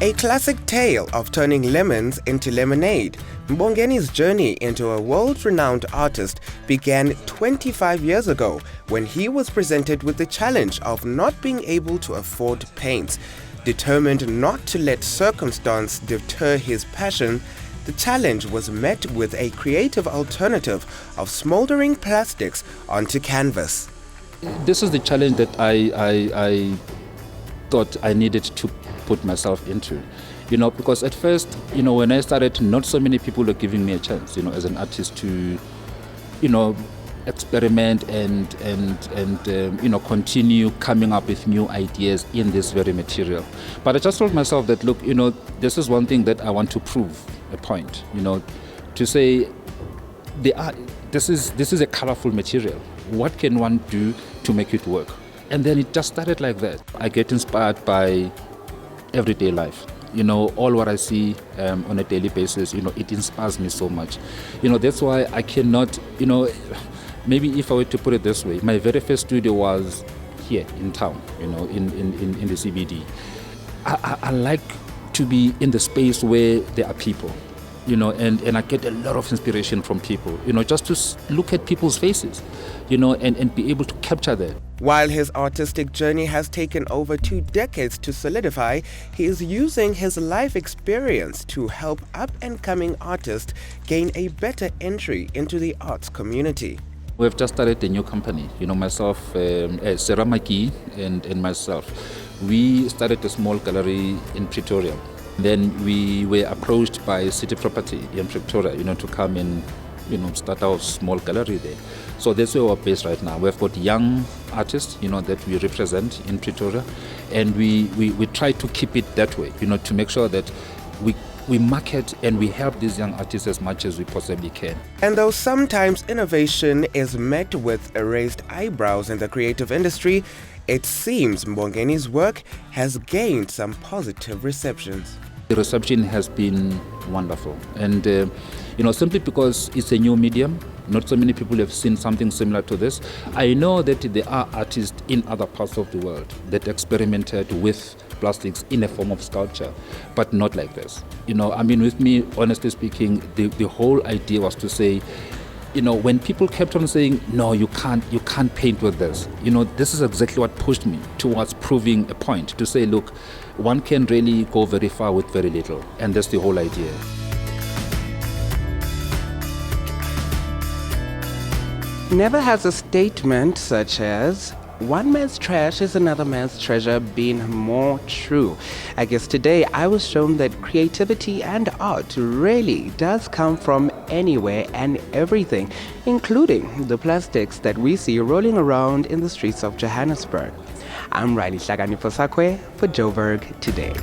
A classic tale of turning lemons into lemonade, Mbongeni's journey into a world-renowned artist began 25 years ago when he was presented with the challenge of not being able to afford paints. Determined not to let circumstance deter his passion, the challenge was met with a creative alternative of smoldering plastics onto canvas. This is the challenge that I thought I needed to put myself into, because at first, when I started, not so many people were giving me a chance, as an artist to, experiment and continue coming up with new ideas in this very material. But I just told myself that, look, this is one thing that I want to prove a point, to say this is a colorful material. What can one do to make it work? And then it just started like that. I get inspired by everyday life. All what I see on a daily basis, it inspires me so much. That's why I cannot, maybe if I were to put it this way, my very first studio was here in town, in the CBD. I like to be in the space where there are people, and I get a lot of inspiration from people, just to look at people's faces, and be able to capture that. While his artistic journey has taken over 2 decades to solidify, he is using his life experience to help up-and-coming artists gain a better entry into the arts community. We've just started a new company, myself, Sarah Maki and myself. We started a small gallery in Pretoria. Then we were approached by City Property in Pretoria, to come and start our small gallery there. So that's where we're based right now. We've got young artists, that we represent in Pretoria, and we try to keep it that way, to make sure that we market and we help these young artists as much as we possibly can. And though sometimes innovation is met with raised eyebrows in the creative industry, it seems Mbongeni's work has gained some positive receptions. The reception has been wonderful, and simply because it's a new medium, not so many people have seen something similar to this. I know that there are artists in other parts of the world that experimented with plastics in a form of sculpture, but not like this. With me, honestly speaking, the whole idea was to say, when people kept on saying, no, you can't paint with this, this is exactly what pushed me towards proving a point, to say, look, one can really go very far with very little, and that's the whole idea. Never has a statement such as, "One man's trash is another man's treasure," been more true. I guess today I was shown that creativity and art really does come from anywhere and everything, including the plastics that we see rolling around in the streets of Johannesburg. I'm Riley Hlaganipho Sakwe for Joburg Today.